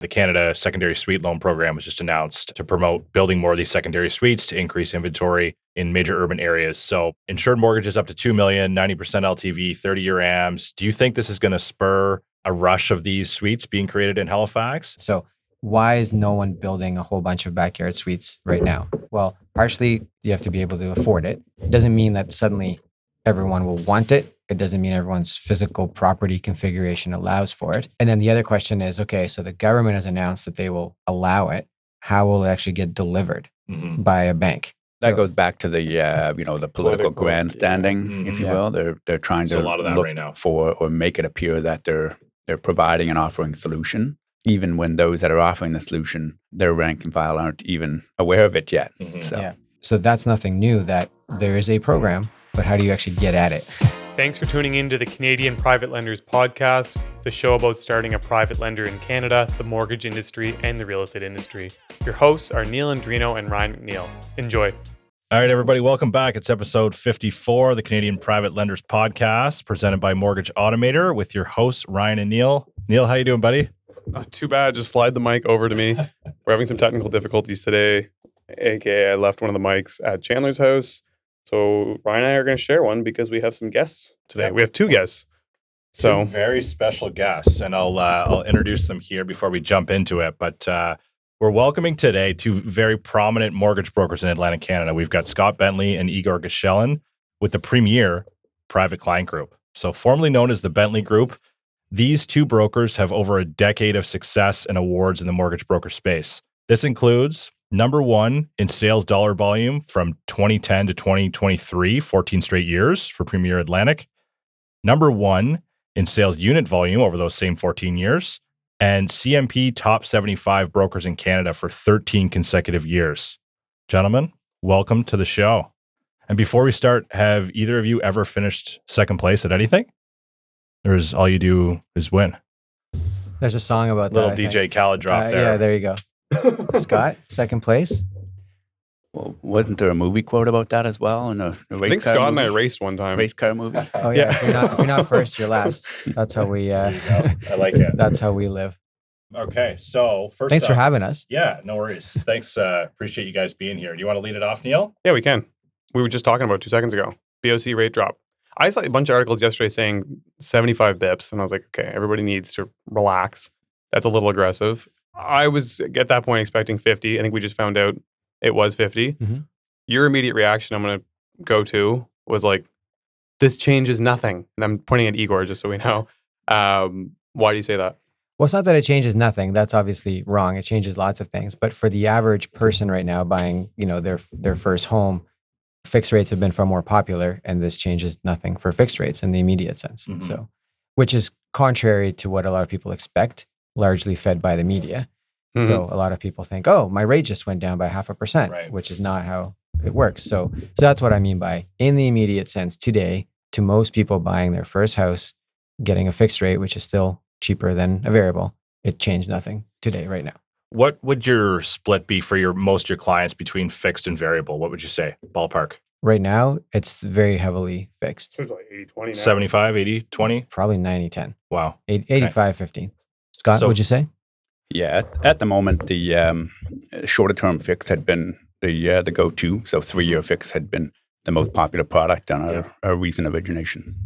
The Canada Secondary Suite Loan Program was just announced to promote building more of these secondary suites to increase inventory in major urban areas. So insured mortgages up to $2 million, 90% LTV, 30-year AMs. Do you think this is going to spur a rush of these suites being created in Halifax? So why is no one building a whole bunch of backyard suites right now? Well, partially you have to be able to afford it. It doesn't mean that suddenly everyone will want it. It doesn't mean everyone's physical property configuration allows for it. And then the other question is, okay, so the government has announced that they will allow it. How will it actually get delivered by a bank? That goes back to the the political grandstanding, if you will. They're trying to There's a lot of that look right now. for or make it appear that they're providing and offering a solution, even when those that are offering the solution, their rank and file aren't even aware of it yet. So that's nothing new. That there is a program, but how do you actually get at it? Thanks for tuning in to the Canadian Private Lenders Podcast, the show about starting a private lender in Canada, the mortgage industry, and the real estate industry. Your hosts are Neil Andrino and Ryan McNeil. Enjoy. All right, everybody, welcome back. It's episode 54 of the Canadian Private Lenders Podcast, presented by Mortgage Automator with your hosts, Ryan and Neil. Neil, how you doing, buddy? Not too bad. Just slide the mic over to me. We're having some technical difficulties today, aka I left one of the mics at Chandler's house. So Ryan and I are going to share one because we have some guests today. Yeah. We have two guests. So Two very special guests, and I'll introduce them here before we jump into it. But we're welcoming today two very prominent mortgage brokers in Atlantic Canada. We've got Scott Bentley and Igor Geshelin with the Premier Private Client Group. So formerly known as the Bentley Group, these two brokers have over a decade of success and awards in the mortgage broker space. This includes number one in sales dollar volume from 2010 to 2023, 14 straight years for Premier Atlantic. Number one in sales unit volume over those same 14 years. And CMP top 75 brokers in Canada for 13 consecutive years. Gentlemen, welcome to the show. And before we start, have either of you ever finished second place at anything? Or is all you do is win? There's a song about Little that. DJ Khaled drop there. Yeah, there you go. Scott, second place. Well, wasn't there a movie quote about that as well? In a race I think car Scott and I movie? raced one time. Race car movie. Oh yeah. Yeah. If you're not first, you're last. That's how we. There you go. I like it. That's how we live. Okay, so first Thanks for up- having us. Yeah, no worries. Thanks. Appreciate you guys being here. Do you want to lead it off, Neil? Yeah, we can. We were just talking about 2 seconds ago. BOC rate drop. I saw a bunch of articles yesterday saying 75 bips, and I was like, okay, everybody needs to relax. That's a little aggressive. I was at that point expecting 50. I think we just found out it was 50. Mhm. Your immediate reaction I'm going to go to was like, this changes nothing. And I'm pointing at Igor just so we know. Why do you say that? Well, it's not that it changes nothing. That's obviously wrong. It changes lots of things. But for the average person right now buying, their first home, fixed rates have been far more popular, and this changes nothing for fixed rates in the immediate sense. Mhm. So, which is contrary to what a lot of people expect, largely fed by the media. Mhm. So a lot of people think, oh, my rate just went down by 0.5%, Right. which is not how it works. So that's what I mean by in the immediate sense today, to most people buying their first house, getting a fixed rate, which is still cheaper than a variable, it changed nothing today, right now. What would your split be for most of your clients between fixed and variable? What would you say? Ballpark? Right now, it's very heavily fixed. It's like 80-20 now. 75, 80, 20? Probably 90-10, Wow. 85-15. Scott, So- would you say? Yeah, at the moment, the shorter term fix had been the go-to. So 3-year fix had been the most popular product on our recent origination.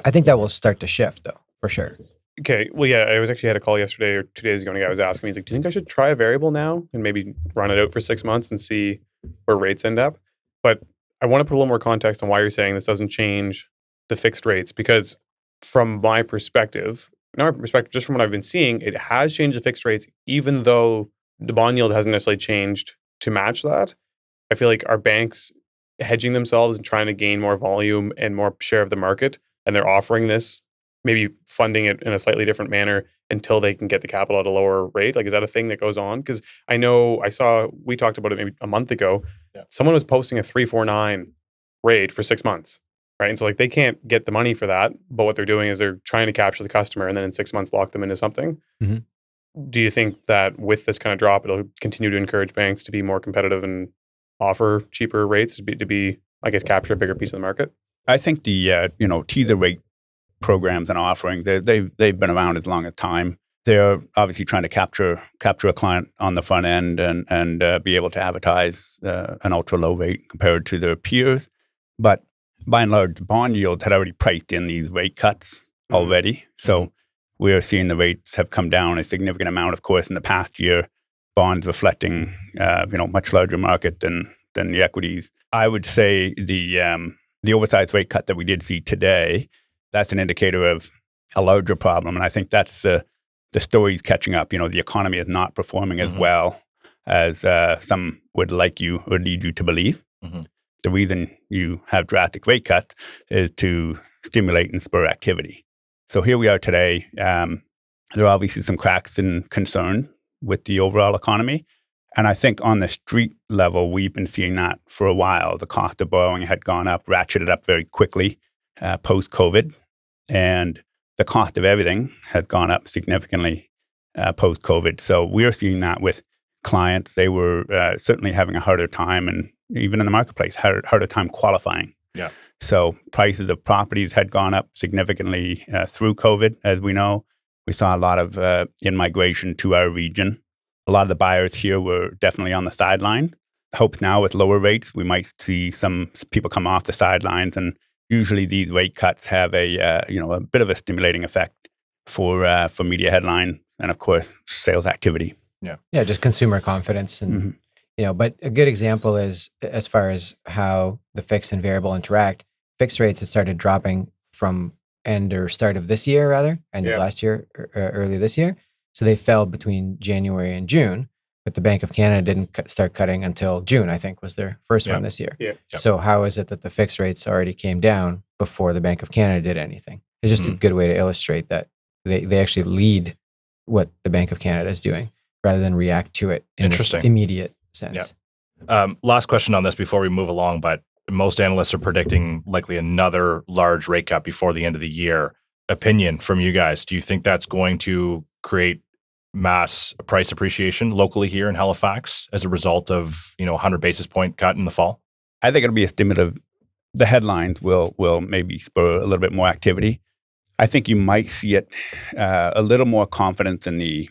I think that will start to shift, though, for sure. Okay. Well, yeah, I was actually had a call yesterday or 2 days ago, and a guy was asking me, he's like, do you think I should try a variable now and maybe run it out for 6 months and see where rates end up? But I want to put a little more context on why you're saying this doesn't change the fixed rates, because from my perspective, just from what I've been seeing, it has changed the fixed rates, even though the bond yield hasn't necessarily changed to match that. I feel like our banks hedging themselves and trying to gain more volume and more share of the market, and they're offering this, maybe funding it in a slightly different manner until they can get the capital at a lower rate. Like, is that a thing that goes on? Because I know we talked about it maybe a month ago. Yeah. Someone was posting a 3.49 rate for 6 months, right? And so like they can't get the money for that, but what they're doing is they're trying to capture the customer and then in 6 months lock them into something. Mhm. Do you think that with this kind of drop, it'll continue to encourage banks to be more competitive and offer cheaper rates to be I guess, capture a bigger piece of the market? I think the teaser rate programs and offerings, they've been around as long as time. they're obviously trying to capture a client on the front end and be able to advertise an ultra low rate compared to their peers. But by and large, bond yields had already priced in these rate cuts already. So we are seeing the rates have come down a significant amount. Of course, in the past year, bonds reflecting much larger market than the equities. I would say the oversized rate cut that we did see today, that's an indicator of a larger problem, and I think that's the story's catching up. The economy is not performing as well as some would like you or lead you to believe. The reason you have drastic rate cuts is to stimulate and spur activity. So here we are today. There are obviously some cracks and concern with the overall economy. And I think on the street level, we've been seeing that for a while. The cost of borrowing had gone up, ratcheted up very quickly post-COVID. And the cost of everything has gone up significantly post-COVID. So we're seeing that with clients. They were certainly having a harder time, and even in the marketplace, harder time qualifying. Yeah. So prices of properties had gone up significantly through COVID, as we know. We saw a lot of in-migration to our region. A lot of the buyers here were definitely on the sideline. Hope now with lower rates, we might see some people come off the sidelines, and usually these rate cuts have a bit of a stimulating effect for media headline and of course sales activity. Yeah, just consumer confidence, and But a good example is as far as how the fixed and variable interact. Fixed rates have started dropping from end or start of this year, rather end of last year, early this year. So they fell between January and June, but the Bank of Canada didn't start cutting until June, I think, was their first one this year. Yeah. So how is it that the fixed rates already came down before the Bank of Canada did anything? It's just a good way to illustrate that they actually lead what the Bank of Canada is doing rather than react to it in this immediate sense. Last question on this before we move along, but most analysts are predicting likely another large rate cut before the end of the year. Opinion from you guys, do you think that's going to create mass price appreciation locally here in Halifax as a result of 100 basis point cut in the fall? I think it'll be a stimulative. The headlines will maybe spur a little bit more activity. I think you might see it a little more confidence in the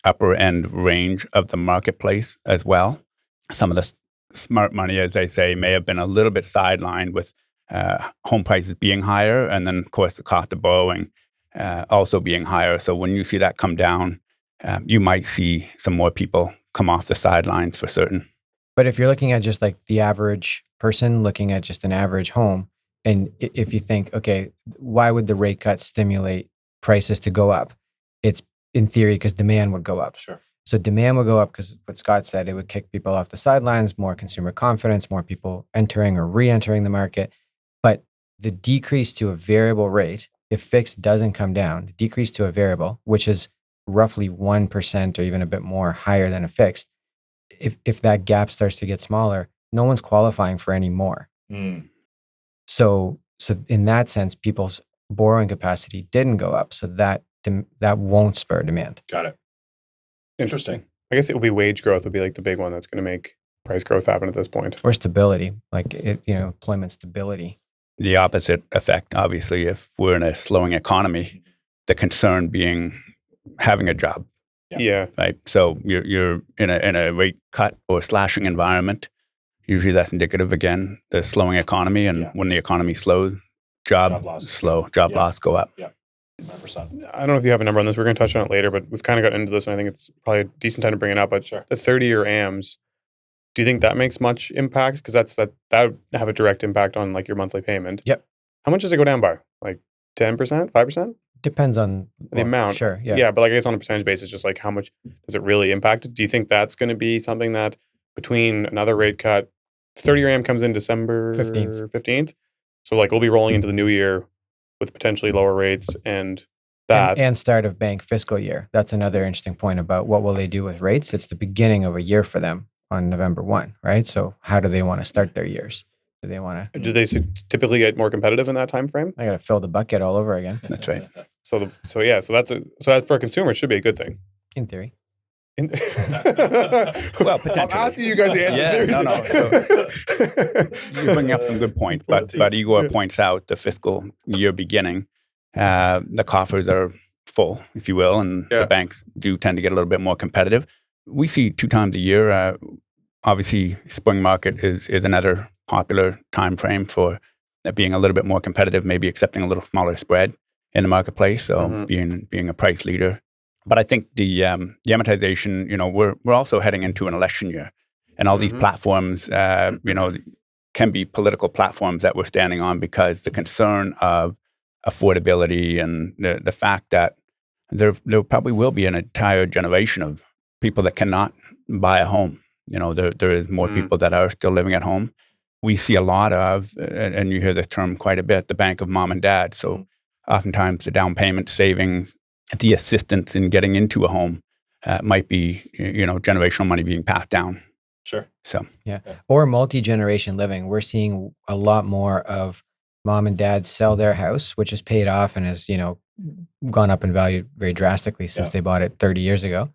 upper end range of the marketplace as well. Some of the smart money, as they say, may have been a little bit sidelined with home prices being higher, and then of course the cost of borrowing also being higher. So when you see that come down, you might see some more people come off the sidelines for certain. But if you're looking at just like the average person looking at just an average home, and if you think, okay, why would the rate cut stimulate prices to go up? It's in theory because demand would go up. Sure. So demand would go up because what Scott said, it would kick people off the sidelines, more consumer confidence, more people entering or re-entering the market. But the decrease to a variable rate, if fixed doesn't come down, the decrease to a variable, which is roughly 1% or even a bit more higher than a fixed, if that gap starts to get smaller, no one's qualifying for any more. So in that sense, people's borrowing capacity didn't go up. So that won't spur demand. Got it. Interesting. I guess it will be wage growth would be like the big one that's going to make price growth happen at this point. Or stability, employment stability. The opposite effect, obviously, if we're in a slowing economy, the concern being having a job. Yeah. Right. So you're in a rate cut or slashing environment. Usually that's indicative, again, the slowing economy. And when the economy slows, job loss go up. Yeah. 100%. I don't know if you have a number on this. We're going to touch on it later, but we've kind of got into this, and I think it's probably a decent time to bring it up. But the 30-year AMs, do you think that makes much impact? Because that would have a direct impact on like your monthly payment. Yep. How much does it go down by? Like 10%, 5%? Depends on the amount. Sure. Yeah. Yeah, but like I guess on a percentage basis, just like how much does it really impact it? Do you think that's going to be something that between another rate cut, 30-year AM comes in December 15th? So like we'll be rolling into the new year with potentially lower rates and that. And start of bank fiscal year. That's another interesting point about what will they do with rates. It's the beginning of a year for them on November 1, right? So how do they want to start their years? Do they want to? Do they typically get more competitive in that time frame? I got to fill the bucket all over again. That's right. So that's for a consumer, it should be a good thing. In theory. Well, potentially. I'm asking you guys to answer No. So you bring up some good points, but Igor points out the fiscal year beginning, the coffers are full, if you will, and the banks do tend to get a little bit more competitive. We see 2 times a year. Obviously, spring market is another popular time frame for being a little bit more competitive, maybe accepting a little smaller spread in the marketplace. So being a price leader. But I think the amortization, we're also heading into an election year, and all these platforms, can be political platforms that we're standing on because the concern of affordability and the fact that there probably will be an entire generation of people that cannot buy a home. There is more people that are still living at home. We see a lot of, and you hear the term quite a bit, the bank of mom and dad. So oftentimes the down payment savings, the assistance in getting into a home might be, generational money being passed down. Sure. So yeah. Or multi-generation living. We're seeing a lot more of mom and dad sell their house, which is paid off and has, gone up in value very drastically since they bought it 30 years ago.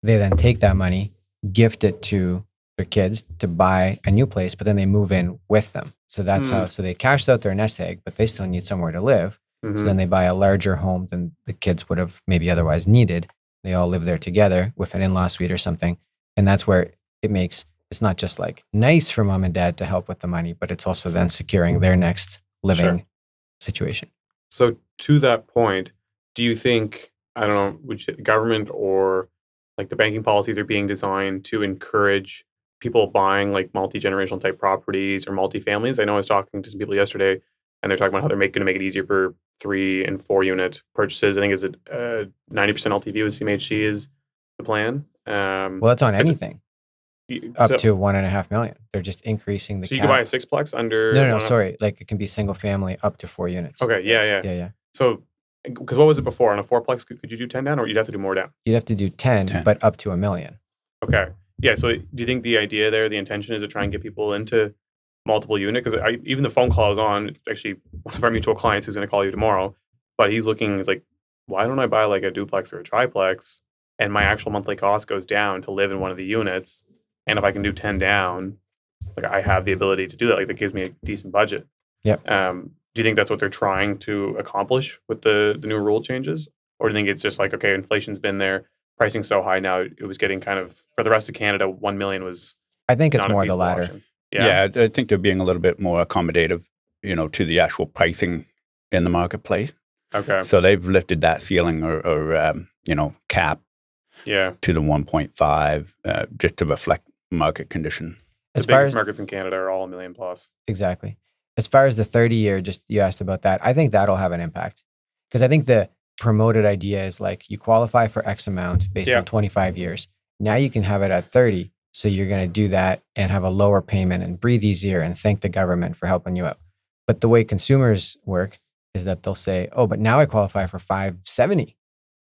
They then take that money, gift it to their kids to buy a new place, but then they move in with them. So that's how, so they cashed out their nest egg, but they still need somewhere to live. So then they buy a larger home than the kids would have maybe otherwise needed. They all live there together with an in-law suite or something. And that's where it's not just like nice for mom and dad to help with the money, but it's also then securing their next living situation. So to that point, do you think, I don't know, which government or like the banking policies are being designed to encourage people buying like multi-generational type properties or multifamilies? I know I was talking to some people yesterday and they're talking about how they're going to make it easier for 3 and 4 unit purchases. I think is it 90% LTV with CMHC is the plan. Well, that's on anything. Up to 1.5 million. They're just increasing the so cap. You can buy a sixplex under... No, sorry. Like it can be single family up to 4 units. Okay, yeah. So, because what was it before? On a 4plex, could you do 10 down or you'd have to do more down? You'd have to do 10. But up to 1 million. Okay. Yeah, so do you think the idea there, the intention is to try and get people into multiple unit? Because even the phone call I was on, actually one of our mutual clients who's going to call you tomorrow, but he's like, why don't I buy like a duplex or a triplex and my actual monthly cost goes down to live in one of the units? And if I can do 10 down, like I have the ability to do that. Like that gives me a decent budget. Yep. Do you think that's what they're trying to accomplish with the new rule changes? Or do you think it's just like, okay, inflation's been there, pricing's so high now, it was getting kind of, for the rest of Canada, 1 million was... I think it's more the latter. Option. Yeah, I think they're being a little bit more accommodative, to the actual pricing in the marketplace. Okay. So they've lifted that ceiling or cap to the 1.5 just to reflect market condition. The biggest markets in Canada are all 1 million plus. Exactly. As far as the 30-year, just you asked about that, I think that'll have an impact. Because I think the promoted idea is like you qualify for X amount based on 25 years. Now you can have it at 30. So you're going to do that and have a lower payment and breathe easier and thank the government for helping you out. But the way consumers work is that they'll say, oh, but now I qualify for 570.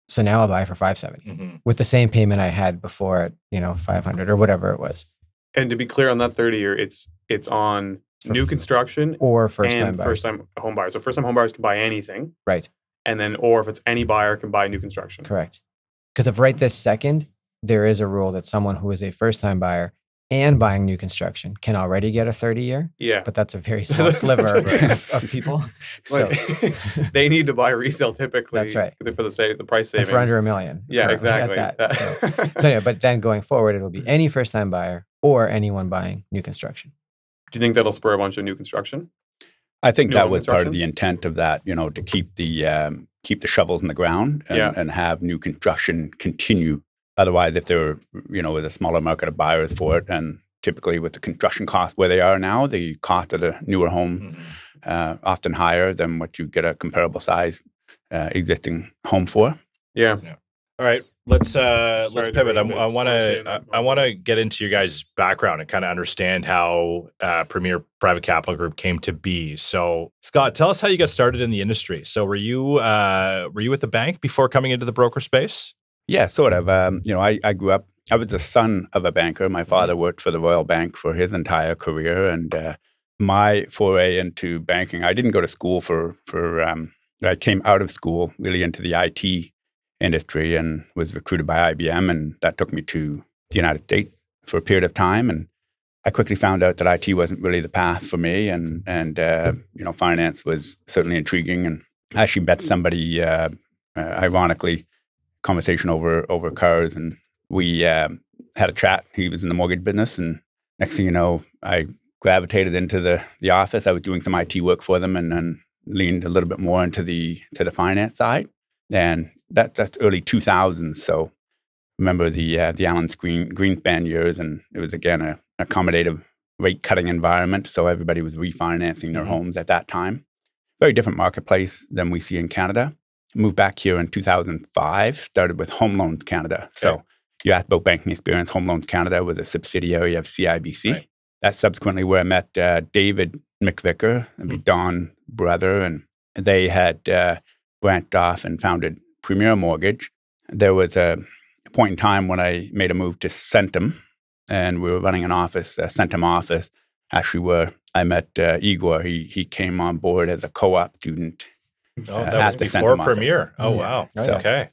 So now I'll buy for 570 with the same payment I had before at 500 or whatever it was. And to be clear on that 30-year, it's on new construction or first-time buyers. First-time home buyers. So first-time home buyers can buy anything. Right. And then, or if it's any buyer can buy new construction. Correct. Because if right this second, there is a rule that someone who is a first-time buyer and buying new construction can already get a 30-year. Yeah. But that's a very small sliver of people. So they need to buy resale typically. That's right. For the price savings. And for under $1 million. Yeah, exactly. So anyway, but then going forward, it'll be any first-time buyer or anyone buying new construction. Do you think that'll spur a bunch of new construction? I think that was part of the intent of that, to keep the shovels in the ground and have new construction continue. Otherwise, if they're, with a smaller market of buyers for it, and typically with the construction cost where they are now, the cost of the newer home often higher than what you get a comparable size existing home for. Yeah. All right. Let's pivot. I want to get into your guys' background and kind of understand how Premier Private Capital Group came to be. So, Scott, tell us how you got started in the industry. So, were you at the bank before coming into the broker space? Yeah, sort of. I grew up. I was the son of a banker. My father worked for the Royal Bank for his entire career, and my foray into banking. I didn't go to school for. I came out of school really into the IT industry and was recruited by IBM, and that took me to the United States for a period of time. And I quickly found out that IT wasn't really the path for me, and finance was certainly intriguing. And I actually met somebody ironically, conversation over cars, and we had a chat. He was in the mortgage business, and next thing you know, I gravitated into the office. I was doing some IT work for them, and then leaned a little bit more into the finance side. And that's early 2000s. So remember the Allen Greenspan years, and it was again a accommodative rate cutting environment. So everybody was refinancing their homes at that time. Very different marketplace than we see in Canada. Moved back here in 2005. Started with Home Loans Canada. Okay. So you asked about banking experience. Home Loans Canada was a subsidiary of CIBC. Right. That's subsequently where I met David McVicker, Don's brother, and they had branched off and founded Premier Mortgage. There was a point in time when I made a move to Centum, and we were running an office, a Centum office, actually where I met Igor. He came on board as a co-op student. Oh, that was at the before Centum office. Premier. Oh, Yeah. wow. So- Okay.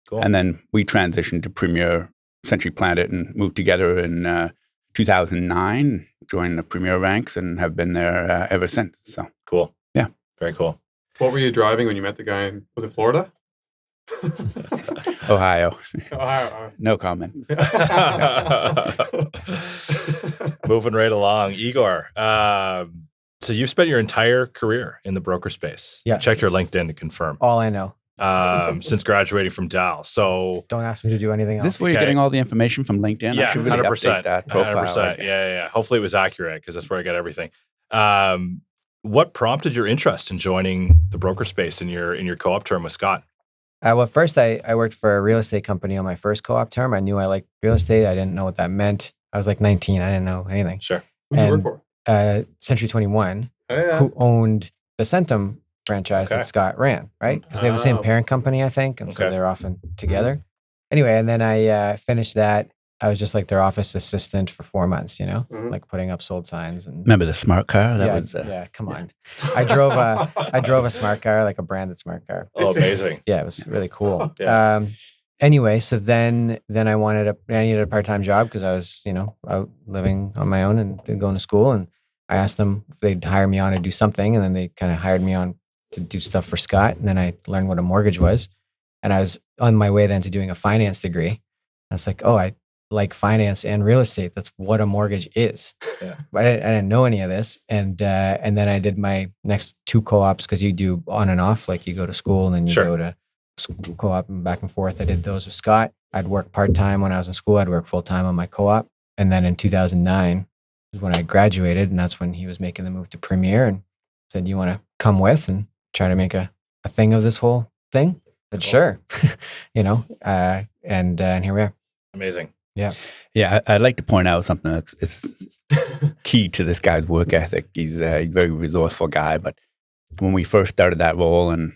Cool. And then we transitioned to Premier, essentially planned it and moved together in 2009, joined the Premier ranks, and have been there ever since. So Cool. Yeah. Very cool. What were you driving when you met the guy? Was it Florida? Ohio, Ohio. no comment. Moving right along. Igor, so you've spent your entire career in the broker space. Yes. Check your LinkedIn to confirm. All I know. Since graduating from Dal. So Don't ask me to do anything Is else. this where you're Okay. getting all the information from LinkedIn? yeah, I should really 100%. update that profile. 100%. Yeah. Hopefully it was accurate because that's where I get everything. What prompted your interest in joining the broker space in your co-op term with Scott? Well, first I worked for a real estate company on my first co-op term. I knew I liked real estate. I didn't know what that meant. I was like 19. I didn't know anything. Sure. Who'd you work And- for? Century 21, Oh, yeah. who owned the Centum franchise Okay. that Scott ran, right? Because they have the same Oh. parent company, I think. And so Okay. they're often together. Anyway, and then I finished that. I was just like their office assistant for 4 months, Mhm. like putting up sold signs and Remember the smart car? That yeah, was yeah, come on. I drove a smart car, like a branded smart car. Oh, amazing. Yeah, it was really cool. Yeah. Anyway, so then I needed a part-time job because I was, out living on my own and then going to school. And I asked them if they'd hire me on to do something. And then they kind of hired me on to do stuff for Scott. And then I learned what a mortgage was. And I was on my way then to doing a finance degree. I was like, oh, I like finance and real estate. That's what a mortgage is. Yeah. But I didn't know any of this. And then I did my next 2 co-ops because you do on and off, like you go to school and then you Sure. go to co-op and back and forth. I did those with Scott. I'd work part-time when I was in school. I'd work full-time on my co-op. And then in 2009 was when I graduated. And that's when he was making the move to Premier and said, you want to come with and try to make a thing of this whole thing? I said, sure. And here we are. Amazing. Yeah, I'd like to point out something that's key to this guy's work ethic. He's a very resourceful guy, but when we first started that role and,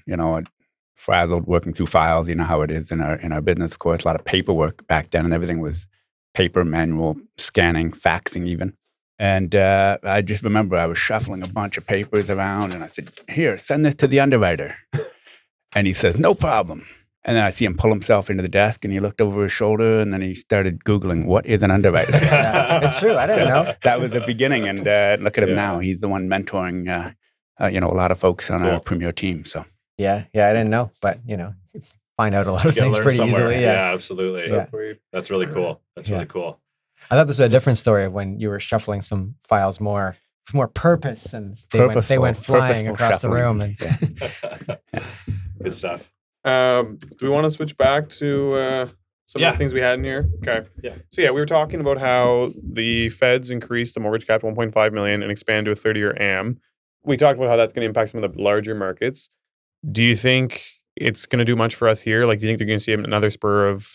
frazzled working through files, you know how it is in our business, of course, a lot of paperwork back then and everything was paper, manual, scanning, faxing even. And I just remember I was shuffling a bunch of papers around and I said, here, send this to the underwriter. And he says, no problem. And then I see him pull himself into the desk and he looked over his shoulder and then he started Googling, what is an underwriter? Yeah, it's true. I didn't know. That was the beginning. And look at him now. He's the one mentoring, a lot of folks on our Premier team. So Yeah, I didn't know. But, find out a lot of You gotta things learn pretty somewhere. easily. Yeah, absolutely. Yeah. That's weird. That's really cool. That's Yeah. really cool. I thought this was a different story of when you were shuffling some files more purpose and they went flying Purposeful across the shuffling. room. And Good stuff. Do we want to switch back to some Yeah. of the things we had in here? Okay. Yeah. So we were talking about how the feds increased the mortgage cap to 1.5 million and expand to a 30-year AM. We talked about how that's going to impact some of the larger markets. Do you think it's going to do much for us here? Like, do you think they're going to see another spur of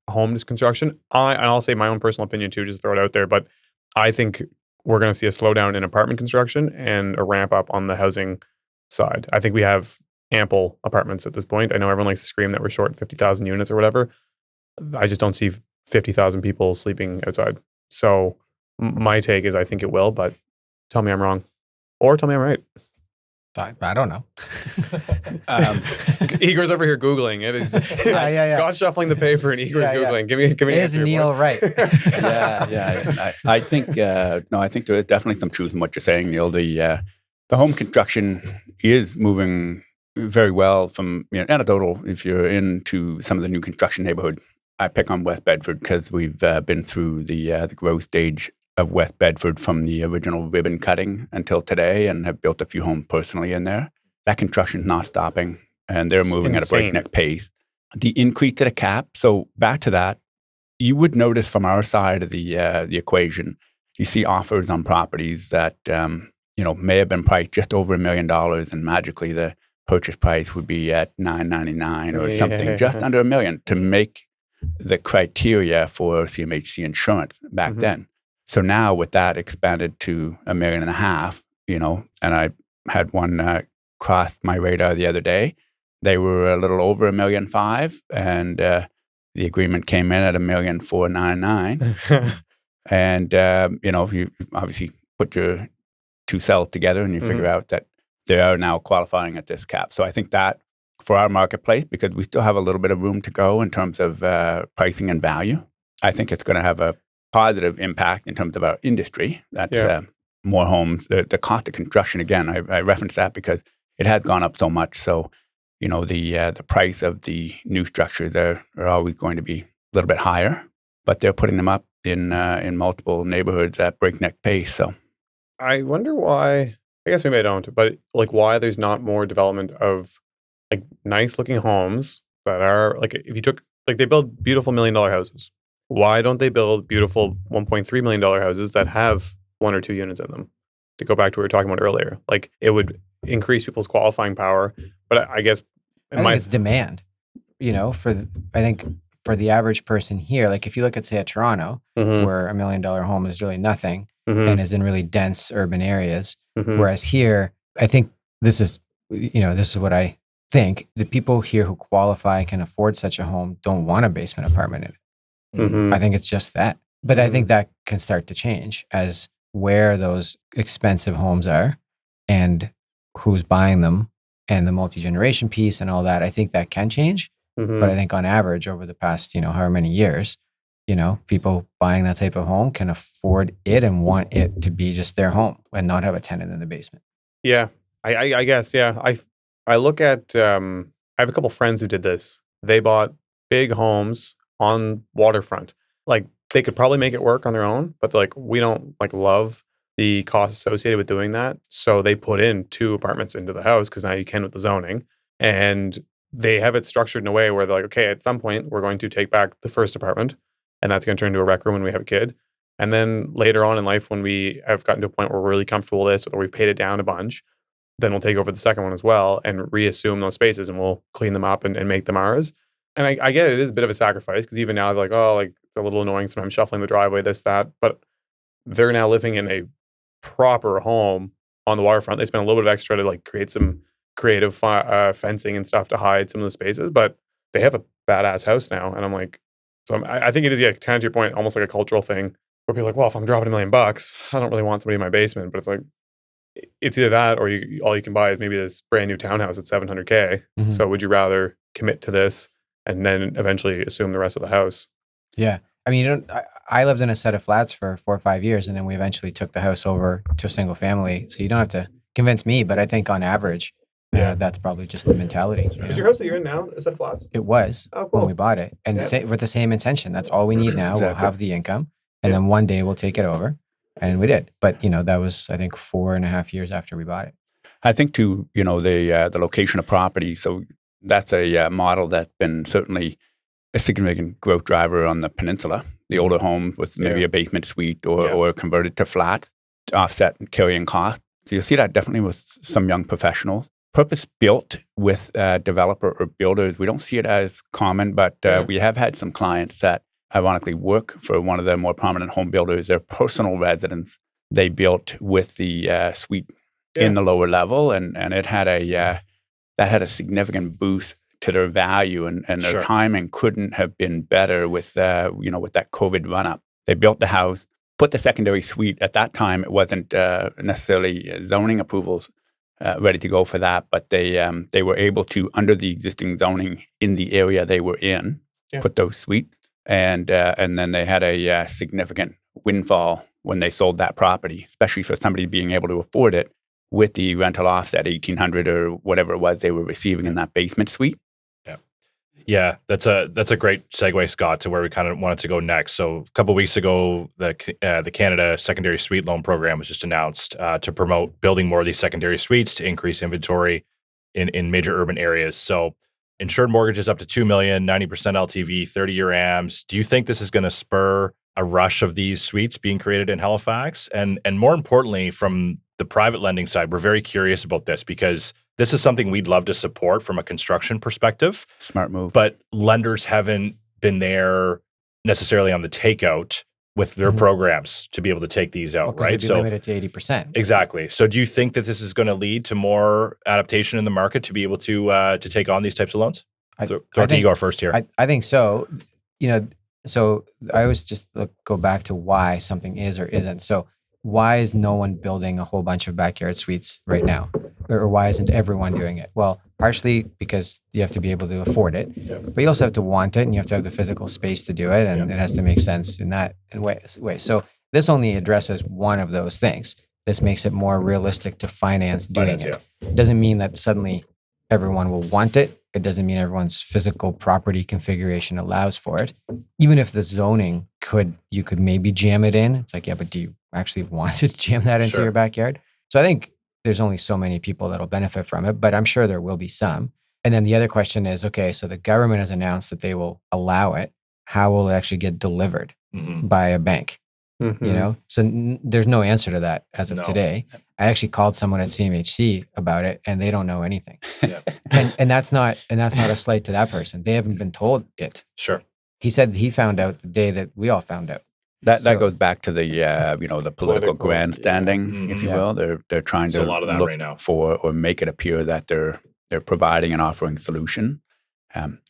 home construction? I'll say my own personal opinion too, just throw it out there, but I think we're going to see a slowdown in apartment construction and a ramp up on the housing side. I think we have ample apartments at this point. I know everyone likes to scream that we're short 50,000 units or whatever. I just don't see 50,000 people sleeping outside. So my take is I think it will, but tell me I'm wrong. Or tell me I'm right. I don't know. Igor's over here Googling. It is Yeah. Scott's shuffling the paper and Igor's Yeah, yeah. Googling. Give me an Is answer, Neil boy. right? yeah. I think I think there is definitely some truth in what you're saying, Neil. The home construction is moving very well from anecdotal. If you're into some of the new construction neighborhood, I pick on West Bedford because we've been through the growth stage of West Bedford from the original ribbon cutting until today, and have built a few homes personally in there. That construction's not stopping, and they're It's moving at a insane. breakneck pace. The increase to the cap. So back to that, you would notice from our side of the equation, you see offers on properties that may have been priced just over $1 million, and magically the purchase price would be at $999 or something just under $1 million to make the criteria for CMHC insurance back then. So now with that expanded to $1.5 million, and I had one cross my radar the other day. They were a little over $1.5 million, and the agreement came in at $1.499 million. And you obviously put your two cells together and you figure out that they are now qualifying at this cap. So I think that for our marketplace, because we still have a little bit of room to go in terms of pricing and value, I think it's going to have a positive impact in terms of our industry. That's more homes. The cost of construction, again, I reference that because it has gone up so much. So, the price of the new structures are always going to be a little bit higher, but they're putting them up in multiple neighborhoods at breakneck pace. So I wonder why. I guess maybe I don't, but like why there's not more development of like nice looking homes that are like if you took like they build beautiful $1 million houses. Why don't they build beautiful $1.3 million houses that have 1 or 2 units in them? To go back to what we were talking about earlier, like it would increase people's qualifying power. But I guess I think it's demand. I think for the average person here, like if you look at say at Toronto, where $1 million home is really nothing and is in really dense urban areas, whereas here, I think this is what I think. The people here who qualify and can afford such a home don't want a basement apartment in it. I think it's just that. But I think that can start to change as where those expensive homes are and who's buying them and the multi-generation piece and all that. I think that can change. But I think on average over the past, however many years, people buying that type of home can afford it and want it to be just their home and not have a tenant in the basement. Yeah, I guess. Yeah, I look at. I have a couple friends who did this. They bought big homes on waterfront. Like they could probably make it work on their own, but like we don't like love the costs associated with doing that. So they put in 2 apartments into the house because now you can with the zoning, and they have it structured in a way where they're like, okay, at some point we're going to take back the first apartment, and that's going to turn into a rec room when we have a kid. And then later on in life, when we have gotten to a point where we're really comfortable with this, or we've paid it down a bunch, then we'll take over the second one as well and reassume those spaces, and we'll clean them up and make them ours. And I get it is a bit of a sacrifice because even now they're like, oh, like it's a little annoying sometimes shuffling the driveway, this, that. But they're now living in a proper home on the waterfront. They spend a little bit of extra to like create some creative fencing and stuff to hide some of the spaces, but they have a badass house now. And I'm like, I think it is, kind of to your point, almost like a cultural thing where people are like, well, if I'm dropping $1 million, I don't really want somebody in my basement. But it's like, it's either that or all you can buy is maybe this brand new townhouse at $700K. So would you rather commit to this and then eventually assume the rest of the house? Yeah. I mean, I lived in a set of flats for 4 or 5 years, and then we eventually took the house over to a single family. So you don't have to convince me, but I think on average, that's probably just the mentality. Is your house that you're in now a set of flats? It was Oh, cool. when we bought it, and with the same intention. That's all we need now. We'll have the income, and then one day we'll take it over, and we did. But that was I think 4.5 years after we bought it. I think too, the location of property. So that's a model that's been certainly a significant growth driver on the peninsula. The older homes with maybe a basement suite or converted to flats to offset carrying costs. So you'll see that definitely with some young professionals. Purpose built with developer or builders, we don't see it as common, but we have had some clients that ironically work for one of the more prominent home builders. Their personal residence they built with the suite in the lower level, and it had that had a significant boost to their value, and their timing couldn't have been better with with that COVID run up. They built the house, put the secondary suite. At that time, it wasn't necessarily zoning approvals ready to go for that, but they were able to, under the existing zoning in the area they were in, put those suites, and then they had a significant windfall when they sold that property, especially for somebody being able to afford it. with the rental offset, 1,800 or whatever it was they were receiving in that basement suite. Yeah, that's a great segue, Scott, to where we kind of wanted to go next. So a couple of weeks ago, the Canada Secondary Suite Loan Program was just announced to promote building more of these secondary suites to increase inventory in major urban areas. So insured mortgages up to $2 million, 90% LTV, 30-year AMs. Do you think this is going to spur a rush of these suites being created in Halifax? And more importantly, from the private lending side, we're very curious about this because this is something we'd love to support from a construction perspective. Smart move. But lenders haven't been there necessarily on the takeout with their programs to be able to take these out, right? So limited to 80%. Exactly. So do you think that this is going to lead to more adaptation in the market to be able to take on these types of loans? Throw it to Igor first here. I think so. So I always just go back to why something is or isn't. So why is no one building a whole bunch of backyard suites right now? Or why isn't everyone doing it? Well, partially because you have to be able to afford it, but you also have to want it and you have to have the physical space to do it. And it has to make sense in that way. So this only addresses one of those things. This makes it more realistic to finance doing it. It doesn't mean that suddenly everyone will want it. It doesn't mean everyone's physical property configuration allows for it. Even if the zoning you could maybe jam it in. It's like, yeah, but do you actually want to jam that into your backyard? So I think there's only so many people that'll benefit from it, but I'm sure there will be some. And then the other question is, okay, so the government has announced that they will allow it. How will it actually get delivered by a bank? So there's no answer to that as of today. I actually called someone at CMHC about it, and they don't know anything. and that's not a slight to that person. They haven't been told it. Sure. He said he found out the day that we all found out. That goes back to the the political grandstanding, if you will. They're trying to a lot of that look right now. for or make it appear that they're providing and offering a solution,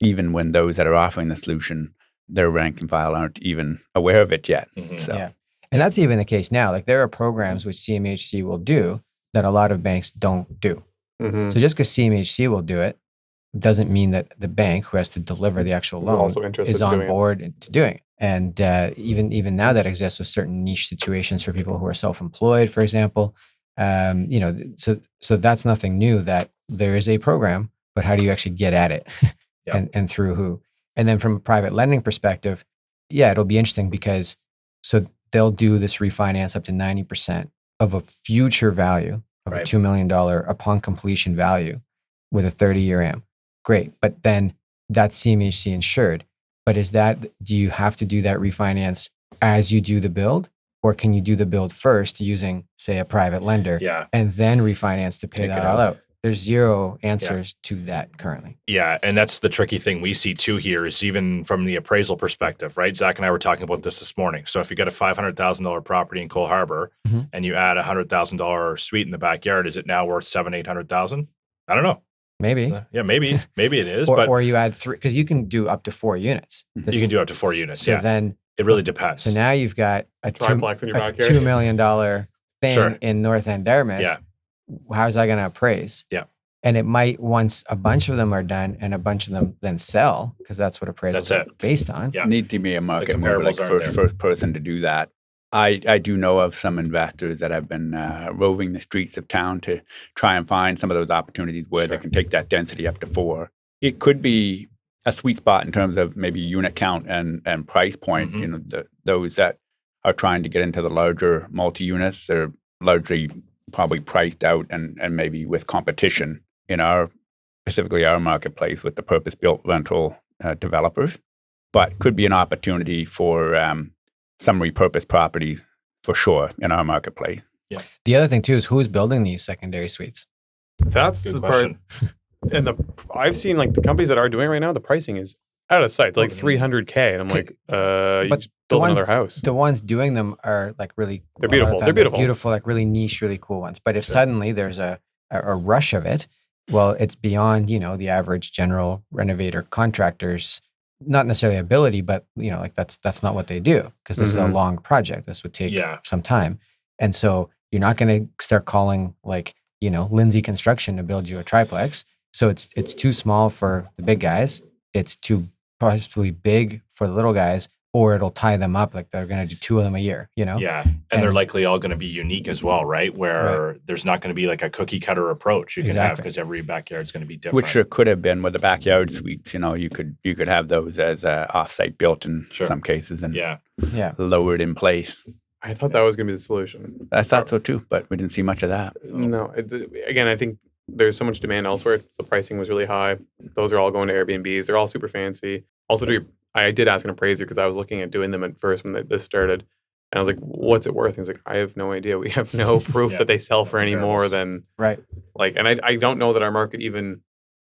even when those that are offering the solution, their rank and file aren't even aware of it yet. And that's even the case now. Like there are programs which CMHC will do that a lot of banks don't do. So just because CMHC will do it doesn't mean that the bank who has to deliver the actual loan is on board to doing it. And even now that exists with certain niche situations for people who are self-employed, for example. So that's nothing new that there is a program, but how do you actually get at it and through who? And then from a private lending perspective, it'll be interesting because so they'll do this refinance up to 90% of a future value of a $2 million upon completion value with a 30-year AM. Great. But then that's CMHC insured. But do you have to do that refinance as you do the build? Or can you do the build first using, say, a private lender and then refinance to pay that all out? There's zero answers to that currently. Yeah, and that's the tricky thing we see too here is even from the appraisal perspective, right? Zach and I were talking about this morning. So if you got a $500,000 property in Cole Harbor and you add a $100,000 suite in the backyard, is it now worth $700,000-800,000? I don't know. Maybe. Maybe it is. Or you add 3, because you can do up to 4 units. You can do up to 4 units. So then it really depends. So now you've got a triplex in your backyard. $2 million thing in North End Dartmouth. Yeah. How's that going to appraise? Yeah. And it might, once a bunch of them are done and a bunch of them then sell, because that's what appraisals are based on. Yeah. Need to be a market move, like first person to do that. I do know of some investors that have been roving the streets of town to try and find some of those opportunities where they can take that density up to 4. It could be a sweet spot in terms of maybe unit count and price point. Those that are trying to get into the larger multi-units, they're largely probably priced out and maybe with competition in specifically our marketplace with the purpose-built rental developers. But could be an opportunity for some repurposed properties for sure in our marketplace. Yeah. The other thing too is who's building these secondary suites. That's the part. And I've seen like the companies that are doing it right now, the pricing is out of sight, like $300K. And I'm like, you just build another house. The ones doing them are like really, they're beautiful. They're beautiful, like really niche, really cool ones. But if suddenly there's a rush of it, well, it's beyond, the average general renovator contractor's not necessarily ability, but like that's not what they do because this is a long project. This would take some time. And so you're not going to start calling like, Lindsay Construction to build you a triplex. So it's too small for the big guys. It's too possibly big for the little guys, or it'll tie them up. Like they're going to do 2 of them a year, Yeah. And they're And- likely all going to be unique as well, right? Where there's not going to be like a cookie cutter approach you can have Exactly. because every backyard's going to be different. Which there could have been with the backyard suites. You could have those as offsite built in Sure. some cases and Yeah. lowered in place. I thought that was going to be the solution. I thought so too, but we didn't see much of that. No, again, I think there's so much demand elsewhere. The pricing was really high. Those are all going to Airbnbs. They're all super fancy. Also, I did ask an appraiser because I was looking at doing them at first when this started. And I was like, what's it worth? He's like, I have no idea. We have no proof Yeah. that they sell for any more Comparables. than Right. like, and I don't know that our market even,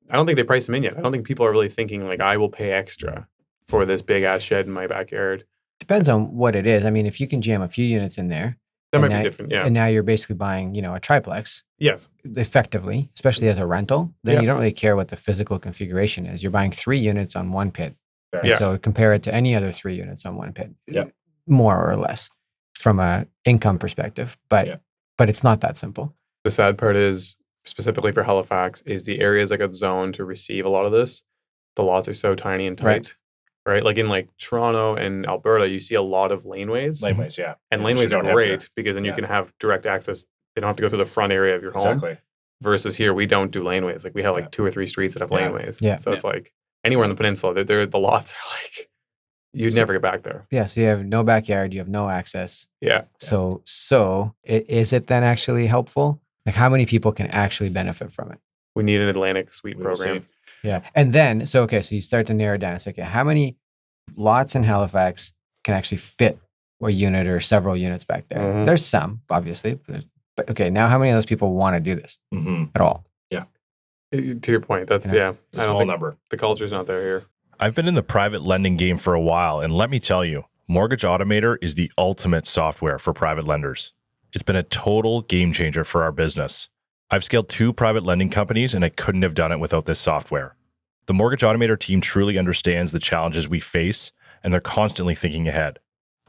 I don't think they price them in yet. I don't think people are really thinking like, I will pay extra for this big ass shed in my backyard. Depends on what it is. I mean, if you can jam a few units in there, That And might now- be different. Yeah. and now you're basically buying, a triplex Yes. effectively, especially as a rental, then Yeah. you don't really care what the physical configuration is. You're buying 3 units on one pit. Fair. And Yeah. so compare it to any other 3 units on one pit. Yeah. More or less from a income perspective, but Yeah. but it's not that simple. The sad part is, specifically for Halifax, is the areas that got zoned to receive a lot of this. The lots are so tiny and Right. tight, right? Like in like Toronto and Alberta, you see a lot of laneways, Laneways, yeah. and Which you laneways are don't have great here. because then you Yeah. can have direct access. They don't have to go through the front area of your home. Exactly. Versus here, we don't do laneways. Like we have like Yeah. 2 or 3 streets that have Yeah. laneways. Yeah. So it's like anywhere on the peninsula, the lots are like you'd So- never get back there. Yeah. So you have no backyard, you have no access. Yeah. Is it then actually helpful? Like how many people can actually benefit from it? We need an Atlantic suite We will program. see. Yeah. And then, so you start to narrow down. It's like, how many lots in Halifax can actually fit a unit or several units back there? Mhm. There's some, obviously. But okay, now how many of those people want to do this Mm-hmm. at all? To your point, that's Yeah. It's a I don't small think number. the culture's not there here. I've been in the private lending game for a while, and let me tell you, Mortgage Automator is the ultimate software for private lenders. It's been a total game changer for our business. I've scaled 2 private lending companies, and I couldn't have done it without this software. The Mortgage Automator team truly understands the challenges we face, and they're constantly thinking ahead.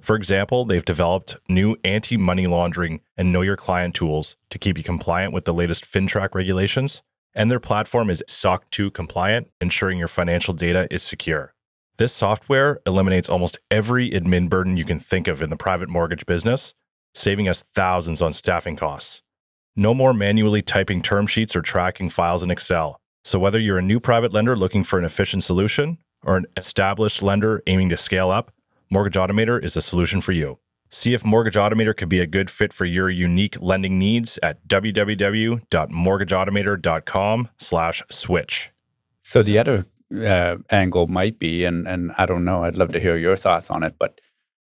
For example, they've developed new anti-money laundering and know your client tools to keep you compliant with the latest FinTrack regulations, and their platform is SOC 2 compliant, ensuring your financial data is secure. This software eliminates almost every admin burden you can think of in the private mortgage business, saving us thousands on staffing costs. No more manually typing term sheets or tracking files in Excel. So whether you're a new private lender looking for an efficient solution or an established lender aiming to scale up, Mortgage Automator is a solution for you. See if Mortgage Automator could be a good fit for your unique lending needs at www.mortgageautomator.com/switch. So the other angle might be, and I don't know, I'd love to hear your thoughts on it, but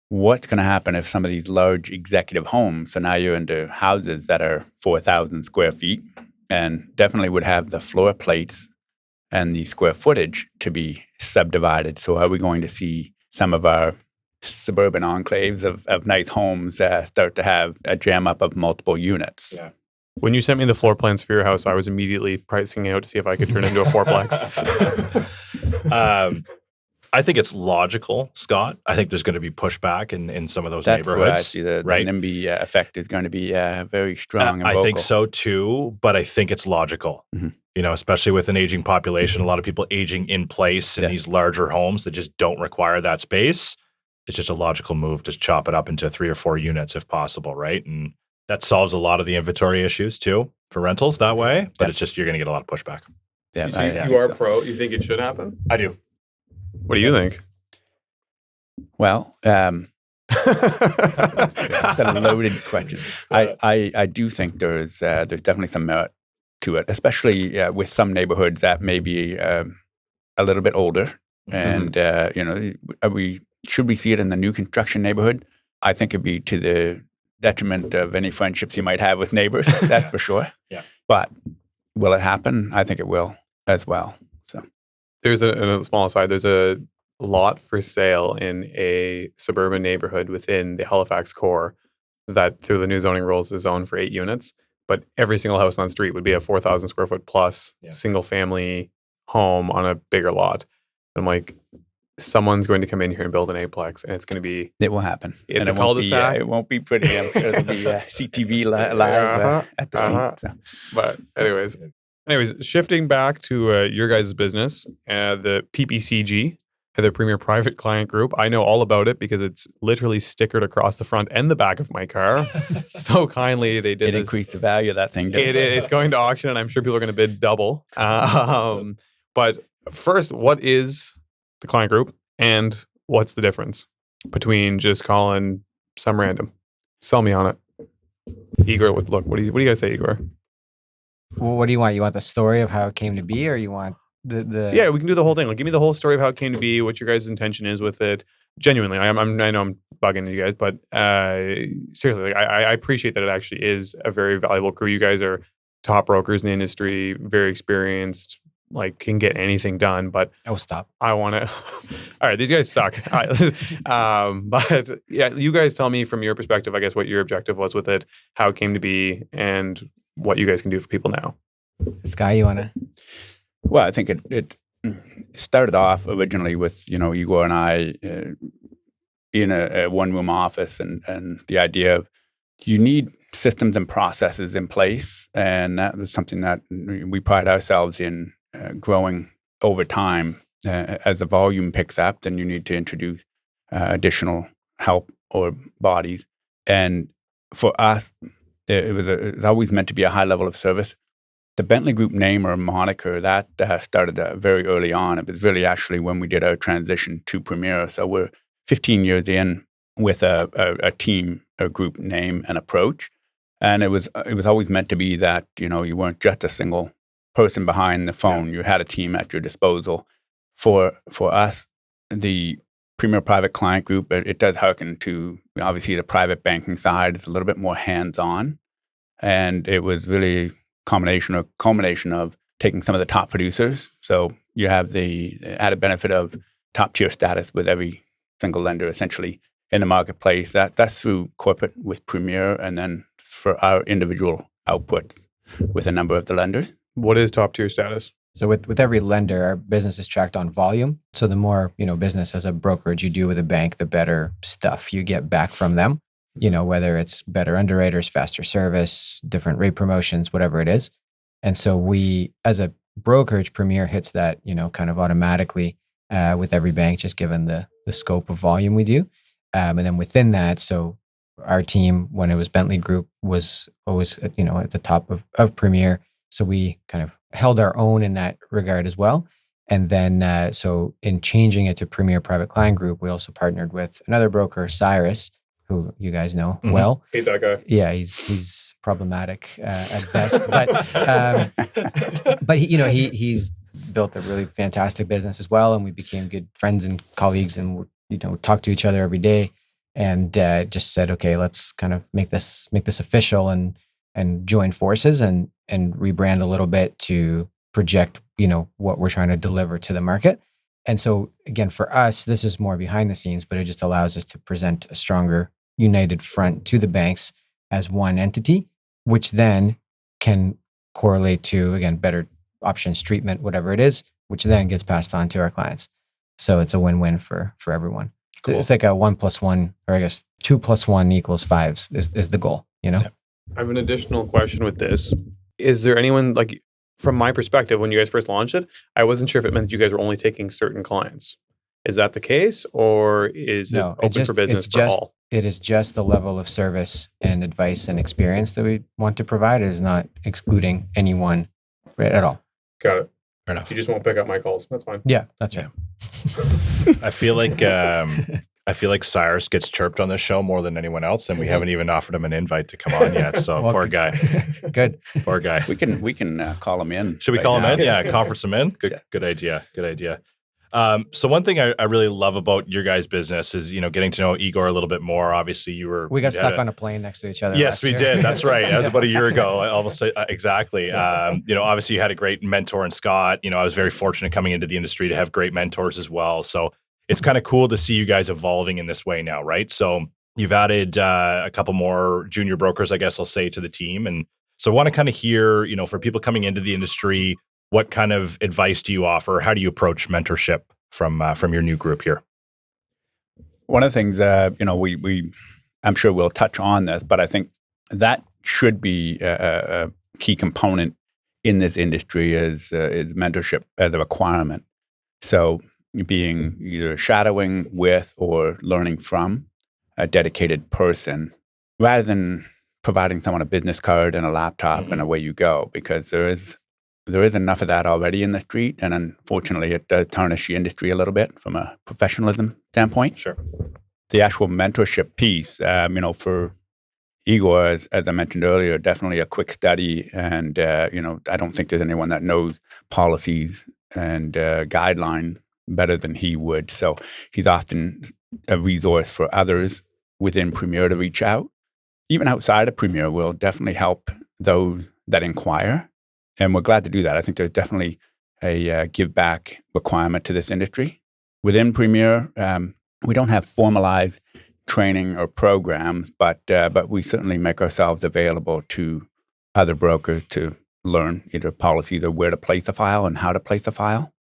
what's going to happen if some of these large executive homes, so now you're into houses that are 4,000 square feet and definitely would have the floor plates and the square footage to be subdivided. So are we going to see some of our suburban enclaves of nice homes start to have a jam up of multiple units? Yeah. When you sent me the floor plans for your house, I was immediately pricing out to see if I could turn it into a fourplex. I think it's logical, Scott. I think there's going to be pushback in some of those That's what I neighborhoods. see. The right? NIMBY effect is going to be very strong and I think vocal. so too, but I think it's logical. Mhm. You know, especially with an aging population, a lot of people aging in place in Yes. these larger homes that just don't require that space. It's just a logical move to chop it up into 3 or 4 units if possible, right? And that solves a lot of the inventory issues too for rentals that way. But Yeah. it's just you're going to get a lot of pushback. Yeah, So I you think are so. pro. You think it should happen? I do. What do you think? Well, that's a loaded question. I do think there's definitely some merit to it, especially with some neighborhoods that may be a little bit older. And should we see it in the new construction neighborhood? I think it'd be to the detriment of any friendships you might have with neighbors. That's for sure. Yeah. But will it happen? I think it will as well. So There's a small aside. There's a lot for sale in a suburban neighborhood within the Halifax core that, through the new zoning rules, is zoned for 8 units. But every single house on the street would be a 4,000 square foot plus Yeah. single family home on a bigger lot. I'm like, someone's going to come in here and build an eightplex, and it's going to be it will happen. It's And a it won't be, cul-de-sac. it won't be pretty. I'm sure there'll be CTV live Uh-huh, at the uh-huh. scene. So. But anyways, shifting back to your guys' business, the PPCG. the Premier Private Client Group. I know all about it because it's literally stickered across the front and the back of my car. So kindly they did It this. increased the value of that thing. didn't It's going to auction, and I'm sure people are going to bid double. But first, what is the client group, and what's the difference between just calling some random? Sell me on it, Igor. Look, what do you guys say, Igor? Well, what do you want? You want the story of how it came to be, or you want the Yeah, we can do the whole thing. Like, give me the whole story of how it came to be, what your guys' intention is with it. Genuinely, I know I'm bugging you guys, but seriously, like, I appreciate that it actually is a very valuable crew. You guys are top brokers in the industry, very experienced, like can get anything done. But Oh, stop. I want to. All right, these guys suck. But yeah, you guys tell me from your perspective, I guess, what your objective was with it, how it came to be, and what you guys can do for people now. Sky, you want to? Well, I think it started off originally with, Igor and I in a one-room office and the idea of you need systems and processes in place. And that was something that we pride ourselves in growing over time. As the volume picks up, then you need to introduce additional help or bodies. And for us, it was always meant to be a high level of service. The Bentley Group name or moniker, that started very early on. It was really actually when we did our transition to Premier. So we're 15 years in with a team, a group name and approach. And it was always meant to be that, you weren't just a single person behind the phone. You had a team at your disposal. For us, the Premier Private Client Group, it does hearken to, obviously, the private banking side. It's a little bit more hands-on. And it was really culmination of taking some of the top producers. So you have the added benefit of top tier status with every single lender essentially in the marketplace. That's through corporate with Premier, and then for our individual output with a number of the lenders. What is top tier status? So with every lender, our business is tracked on volume. So the more, business as a brokerage you do with a bank, the better stuff you get back from them. Whether it's better underwriters, faster service, different rate promotions, whatever it is. And so we, as a brokerage, Premier hits that, kind of automatically with every bank, just given the scope of volume we do. And then within that, so our team, when it was Bentley Group, was always, at the top of Premier. So we kind of held our own in that regard as well. And then, so in changing it to Premier Private Client Group, we also partnered with another broker, Cyrus, who you guys know well. Hate that guy. Yeah, he's problematic at best, but he's built a really fantastic business as well, and we became good friends and colleagues, and talk to each other every day, and just said, okay, let's kind of make this official and join forces and rebrand a little bit to project what we're trying to deliver to the market. And so again, for us, this is more behind the scenes, but it just allows us to present a stronger united front to the banks as one entity, which then can correlate to, again, better options treatment, whatever it is, which then gets passed on to our clients. So it's a win-win for everyone. Cool. It's like a 1 + 1, or I guess 2 + 1 = 5 is the goal, I have an additional question with this. Is there anyone, like, from my perspective, when you guys first launched it, I wasn't sure if it meant you guys were only taking certain clients. Is that the case, or is it open for business for all? It is just the level of service and advice and experience that we want to provide. It is not excluding anyone at all. Got it. Fair enough. You just won't pick up my calls. That's fine. Yeah, that's right. I feel like Cyrus gets chirped on this show more than anyone else, and we haven't even offered him an invite to come on yet. So Well, poor guy. Good. Poor guy. We can call him in. Should we right call him now. in? Yeah, conference him in. Good idea. Good idea. So one thing I really love about your guys' business is, getting to know Igor a little bit more. Obviously, We got stuck on a plane next to each other. Yes, last we year. did. That's right. That was about a year ago. I almost say exactly. Obviously you had a great mentor in Scott. I was very fortunate coming into the industry to have great mentors as well. So it's kind of cool to see you guys evolving in this way now, right? So you've added a couple more junior brokers, I guess I'll say, to the team. And so I want to kind of hear, for people coming into the industry, what kind of advice do you offer? How do you approach mentorship from your new group here? One of the things that, we I'm sure we'll touch on this, but I think that should be a key component in this industry is mentorship as a requirement. So being either shadowing with or learning from a dedicated person rather than providing someone a business card and a laptop and away you go, because there is enough of that already in the street, and unfortunately it does tarnish the industry a little bit from a professionalism standpoint. Sure. The actual mentorship piece, for Igor, as I mentioned earlier, definitely a quick study, and I don't think there's anyone that knows policies and guidelines better than he would. So he's often a resource for others within Premier to reach out. Even outside of Premier, will definitely help those that inquire, and we're glad to do that. I think there's definitely a give back requirement to this industry. Within Premier, we don't have formalized training or programs, but we certainly make ourselves available to other brokers to learn either policies or where to place a file and how to place a file.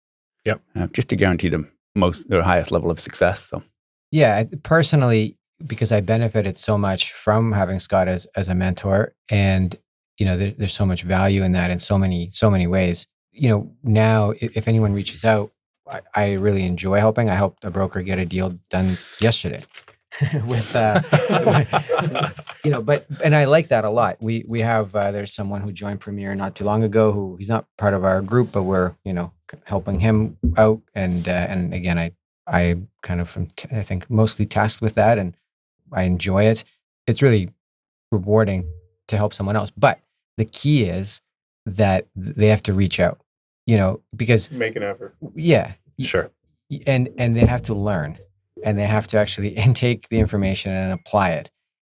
Yep. Just to guarantee their highest level of success. So, Yeah, personally, because I benefited so much from having Scott as a mentor, and there's so much value in that in so many ways. Now if anyone reaches out, I really enjoy helping. I helped a broker get a deal done yesterday. with and I like that a lot. We have there's someone who joined Premier not too long ago who he's not part of our group, but we're helping him out, and again I kind of I think mostly tasked with that, and I enjoy it. It's really rewarding to help someone else, but the key is that they have to reach out, because Make an effort. yeah, Sure. and they have to learn, and they have to actually intake the information and apply it.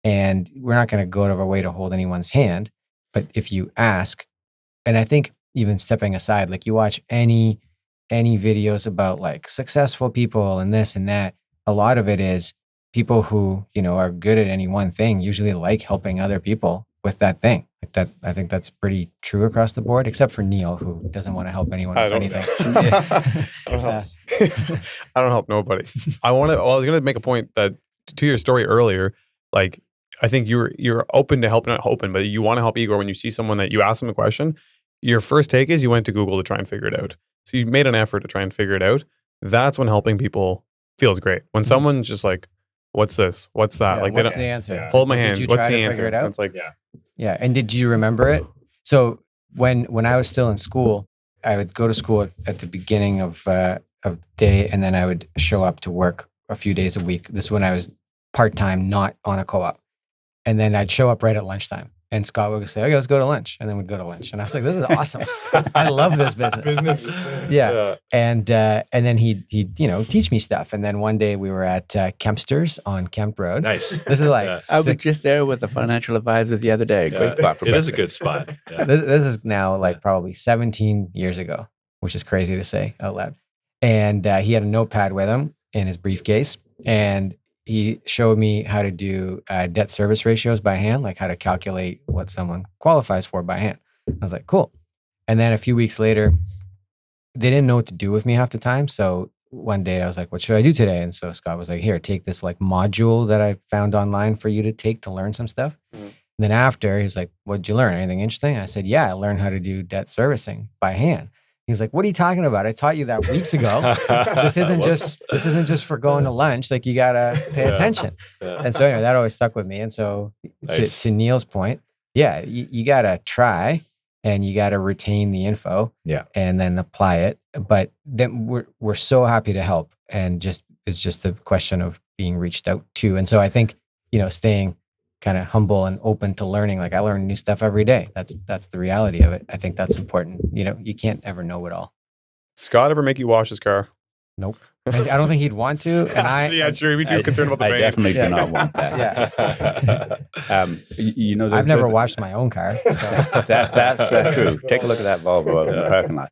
And we're not going to go out of our way to hold anyone's hand, but if you ask, and I think even stepping aside, like you watch any videos about like successful people and this and that, a lot of it is people who are good at any one thing usually like helping other people with that thing. Like that, I think that's pretty true across the board, except for Neil, who doesn't want to help anyone with anything. I don't help nobody. I was going to make a point that to your story earlier, like I think you're open to help, not open, but you want to help Igor when you see someone that you ask them a question. Your first take is you went to Google to try and figure it out. So you made an effort to try and figure it out. That's when helping people feels great. When someone's just like, "What's this? What's that?" Yeah, like, what's the answer? Hold my Did hand. you What's try the to answer? figure it out? It's like, Yeah. And did you remember it? So when I was still in school, I would go to school at the beginning of the day, and then I would show up to work a few days a week. This is when I was part-time, not on a co-op. And then I'd show up right at lunchtime. And Scott would say, "Okay, let's go to lunch." And then we'd go to lunch. And I was like, "This is awesome. I love this business." Yeah. And then he'd teach me stuff. And then one day we were at Kempster's on Kemp Road. Nice. This is like I was just there with a financial advisor the other day. Great spot for It is a breakfast. good spot. Yeah. this is now like probably 17 years ago, which is crazy to say out loud. And he had a notepad with him in his briefcase, and he showed me how to do debt service ratios by hand, like how to calculate what someone qualifies for by hand. I was like, cool. And then a few weeks later, they didn't know what to do with me half the time. So one day I was like, what should I do today? And so Scott was like, here, take this like module that I found online for you to take to learn some stuff. Mhm. And then after, he was like, what'd you learn? Anything interesting? I said, yeah, I learned how to do debt servicing by hand. He was like, what are you talking about? I taught you that weeks ago. This isn't just for going to lunch. Like, you got to pay attention. Yeah. And so anyway, that always stuck with me. And so Nice. to Neil's point, yeah, you got to try, and you got to retain the info, and then apply it. But then we're so happy to help. And it's just a question of being reached out to. And so I think, staying kind of humble and open to learning. Like, I learn new stuff every day. That's the reality of it. I think that's important. You can't ever know it all. Scott ever make you wash his car? Nope. I don't think he'd want to. And Yeah, sure. He'd be too concerned about the I pain. definitely do Yeah. not want that. I've there's- never there's- washed my own car. So. That's true. Take a look at that Volvo out in the parking lot.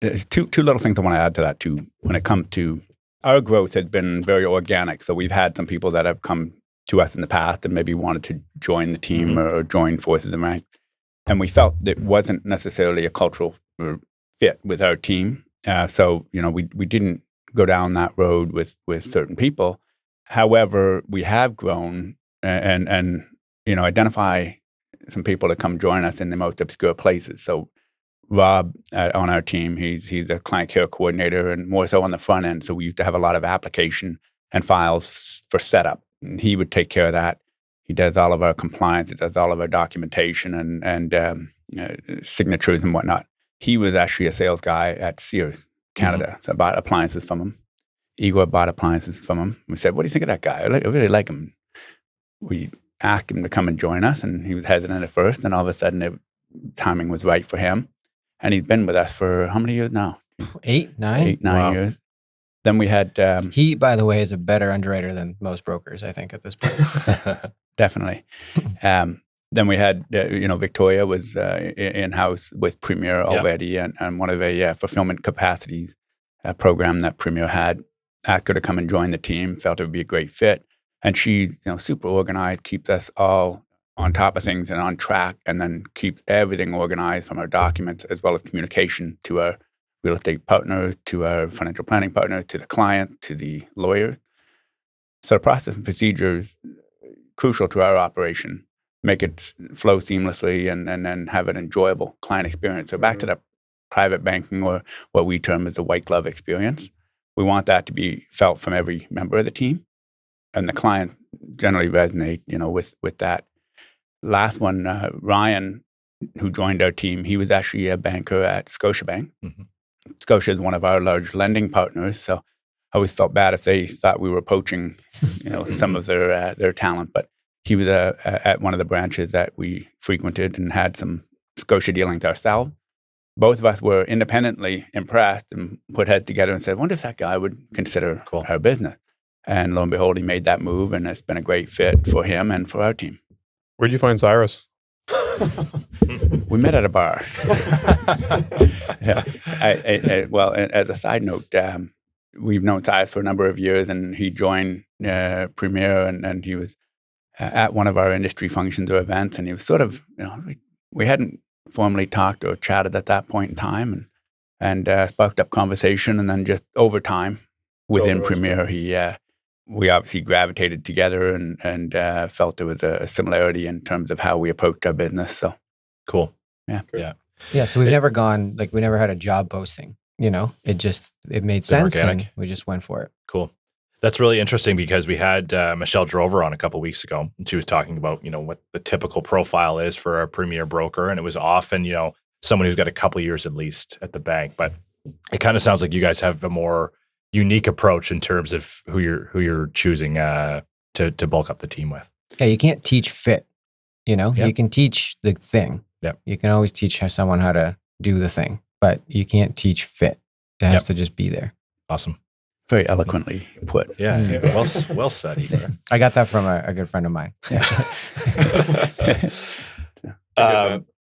There's two little things I want to add to that too. When it comes to our growth, has been very organic. So we've had some people that have come to us in the past and maybe wanted to join the team or join forces and ranks, and we felt that it wasn't necessarily a cultural fit with our team. So we didn't go down that road with certain people. However, we have grown and identify some people to come join us in the most obscure places. So Rob on our team, he's a client care coordinator and more so on the front end. So we used to have a lot of application and files for setup. And he would take care of that. He does all of our compliance. He does all of our documentation and signatures and whatnot. He was actually a sales guy at Sears, Canada. So I bought appliances from him. Igor bought appliances from him. We said, what do you think of that guy? I really like him. We asked him to come and join us, and he was hesitant at first. And all of a sudden, timing was right for him. And he's been with us for how many years now? 8, 9? 8, 9 years. Then we had... he, by the way, is a better underwriter than most brokers, I think, at this point. Definitely. Then we had, Victoria was in-house with Premier already and one of the fulfillment capacities program that Premier had. Asked her to come and join the team, felt it would be a great fit. And she's super organized, keeps us all on top of things and on track, and then keeps everything organized from our documents as well as communication to our real estate partner, to our financial planning partner, to the client, to the lawyer. So the process and procedures crucial to our operation, make it flow seamlessly and then have an enjoyable client experience. So back to the private banking, or what we term as the white glove experience. We want that to be felt from every member of the team, and the client generally resonate, with that. Last one, Ryan, who joined our team, he was actually a banker at Scotiabank. Mm-hmm. Scotia is one of our large lending partners, so I always felt bad if they thought we were poaching, some of their talent. But he was at one of the branches that we frequented and had some Scotia dealings ourselves. Both of us were independently impressed and put heads together and said, "I wonder if that guy would consider our business." And lo and behold, he made that move, and it's been a great fit for him and for our team. Where'd you find Cyrus? We met at a bar. Well, as a side note, we've known Cyrus for a number of years, and he joined Premier, and he was at one of our industry functions or events, and he was sort of, we hadn't formally talked or chatted at that point in time, and sparked up conversation, and then just over time within Premier, we obviously gravitated together and felt there was a similarity in terms of how we approached our business. So cool. Yeah. So we've never gone, we never had a job posting, it made sense and we just went for it. Cool. That's really interesting because we had Michelle Drover on a couple of weeks ago, and she was talking about, what the typical profile is for a premier broker. And it was often, someone who's got a couple of years at least at the bank, but it kind of sounds like you guys have a more unique approach in terms of who you're choosing to bulk up the team with. Yeah, you can't teach fit. You can teach the thing. Yeah, you can always teach someone how to do the thing, but you can't teach fit. It has to just be there. Awesome. Very eloquently put. Yeah. Well said, Igor. I got that from a good friend of mine.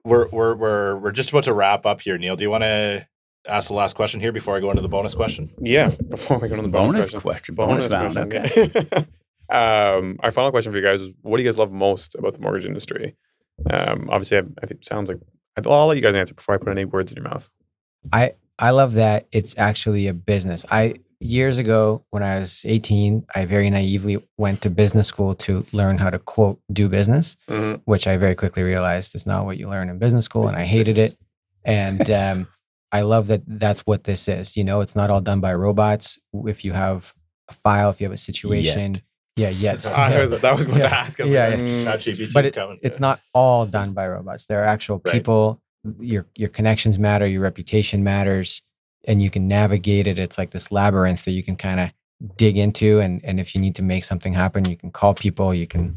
We're just about to wrap up here, Neil. Do you want to ask the last question here before I go into the bonus question? Yeah, before we go into the bonus question. Bonus round. question. Okay. Our final question for you guys is: what do you guys love most about the mortgage industry? Obviously, I think it sounds like I'll let you guys answer before I put any words in your mouth. I love that it's actually a business. Years ago, when I was 18, I very naively went to business school to learn how to, quote, do business, which I very quickly realized is not what you learn in business school, and I hated it. And I love that that's what this is. It's not all done by robots. If you have a file, if you have a situation, that was going to ask. But it's not all done by robots. There are actual people. Your connections matter. Your reputation matters. And you can navigate it. It's like this labyrinth that you can kind of dig into. And if you need to make something happen, you can call people. You can,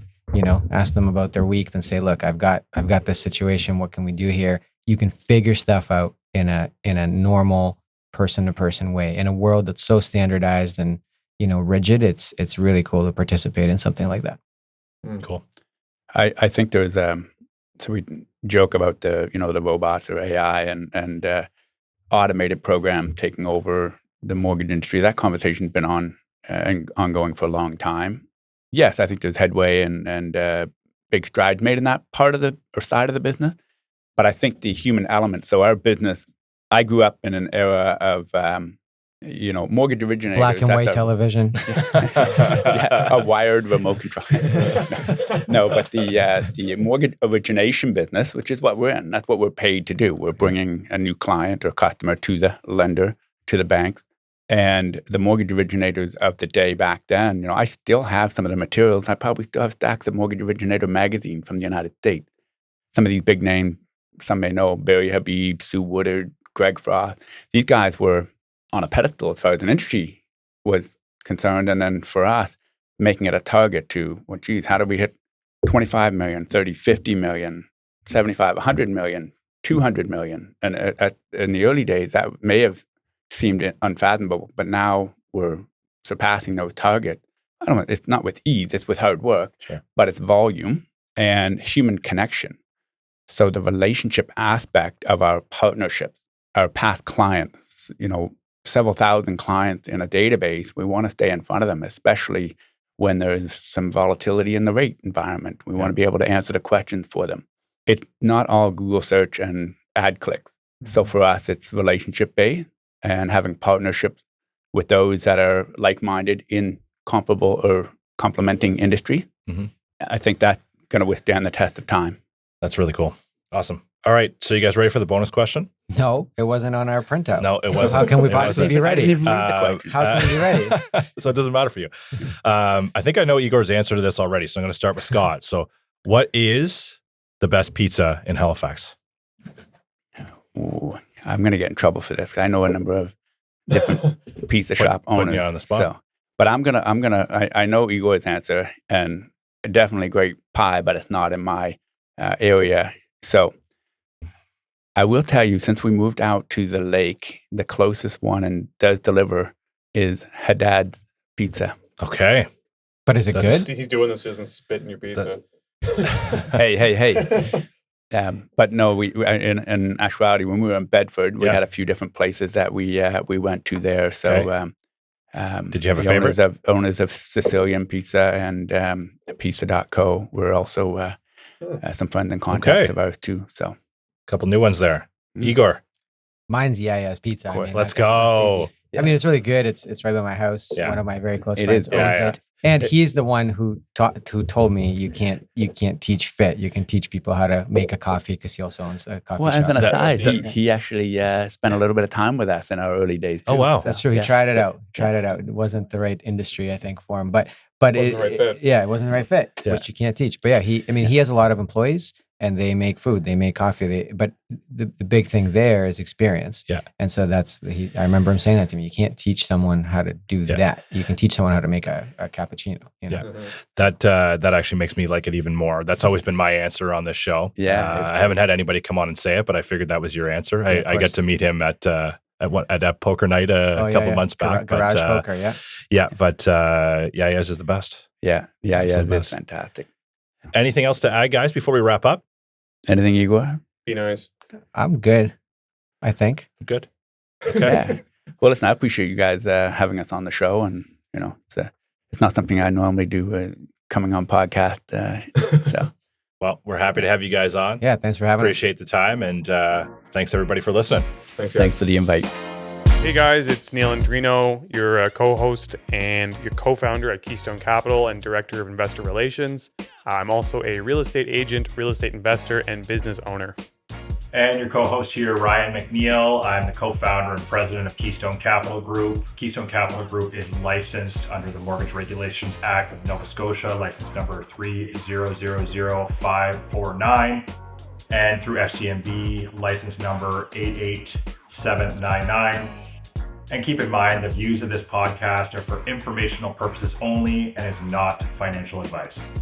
ask them about their week and say, "Look, I've got this situation. What can we do here?" You can figure stuff out in a normal person to person way. In a world that's so standardized and rigid, it's really cool to participate in something like that. Cool. I think there's so we joke about the robots or AI and automated program taking over the mortgage industry. That conversation's been on and ongoing for a long time. Yes, I think there's headway and big strides made in that part of side of the business. But I think the human element. So our business, I grew up in an era of mortgage originators. Black and that's white a- television. yeah, a wired remote control. No, but the mortgage origination business, which is what we're in, that's what we're paid to do. We're bringing a new client or customer to the lender, to the banks. And the mortgage originators of the day back then, I still have some of the materials. I probably still have stacks of Mortgage Originator magazine from the United States. Some of these big names, some may know, Barry Habib, Sue Woodard, Greg Frost. These guys were on a pedestal as far as an industry was concerned. And then for us, making it a target to, how do we hit 25 million, 30, 50 million, 75, 100 million, 200 million? And in the early days, that may have seemed unfathomable, but now we're surpassing those targets. I don't know, it's not with ease, it's with hard work, Sure. But it's volume and human connection. So the relationship aspect of our partnerships, our past clients, several thousand clients in a database, we want to stay in front of them, especially when there's some volatility in the rate environment. We want to be able to answer the questions for them. It's not all Google search and ad clicks. So for us, it's relationship-based and having partnerships with those that are like-minded in comparable or complementing industry. Mm-hmm. I think that's going to withstand the test of time. That's really cool. Awesome. All right. So you guys ready for the bonus question? No, it wasn't on our printout. No, it So wasn't. how can we It possibly wasn't. be ready? Uh, How can we be ready? So it doesn't matter for you. I think I know Igor's answer to this already. So I'm going to start with Scott. So what is the best pizza in Halifax? Ooh, I'm going to get in trouble for this. I know a number of different pizza shop putting owners. you on the spot. So, but I know Igor's answer, and definitely great pie, but it's not in my area. So I will tell you, since we moved out to the lake, the closest one and does deliver is Haddad's Pizza. Okay. But is it That's- good? He's doing this doesn't spit in your pizza. Hey. But no, we in actuality, when we were in Bedford, we Yeah. had a few different places that we went to there. So, Okay. Did you have a the favorite? owners of Sicilian Pizza and Pizza.co were also some friends and contacts Okay. of ours too. So, Couple new ones there. Mm. Igor, Mine's Yaya's Pizza. Of course. let's that's go. easy. I mean, it's really good. It's right by my house. Yeah. One of my very close It friends is. owns Yeah, it. And he's the one who told me you can't teach fit. You can teach people how to make a coffee because he also owns a coffee well, as shop. an aside, that- he actually spent a little bit of time with us in our early days. Too. Oh, wow. That's true. He Yeah. tried it out. It wasn't the right industry, I think, for him. But Wasn't the right fit. yeah, it wasn't the right fit, Yeah. which you can't teach. But yeah, he has a lot of employees and they make food, they make coffee. But the big thing there is experience. Yeah. And so I remember him saying that to me. You can't teach someone how to do Yeah. that. You can teach someone how to make a cappuccino. You know? Yeah. That actually makes me like it even more. That's always been my answer on this show. Yeah, it's I haven't had anybody come on and say it, but I figured that was your answer. Yeah, of I get course. to meet him at a poker night a couple months back. Garage but, poker, yeah. Yeah, but Yaya's is the best. Yeah, Absolutely. that's fantastic. Anything else to add, guys, before we wrap up? Anything, Igor? Be nice. I'm good, I think. Good. Okay. Yeah. Well, listen, I appreciate you guys having us on the show, and it's not something I normally do, coming on podcast. So Well, we're happy to have you guys on. Yeah, thanks for having us. Appreciate the time, and thanks everybody for listening. Thanks, guys. thanks for the invite. Hey guys, it's Neil Andrino, your co-host and your co-founder at Keystone Capital and Director of Investor Relations. I'm also a real estate agent, real estate investor, and business owner. And your co-host here, Ryan McNeil. I'm the co-founder and president of Keystone Capital Group. Keystone Capital Group is licensed under the Mortgage Regulations Act of Nova Scotia, license number 3000549, and through FCMB, license number 88799. And keep in mind, the views of this podcast are for informational purposes only and is not financial advice.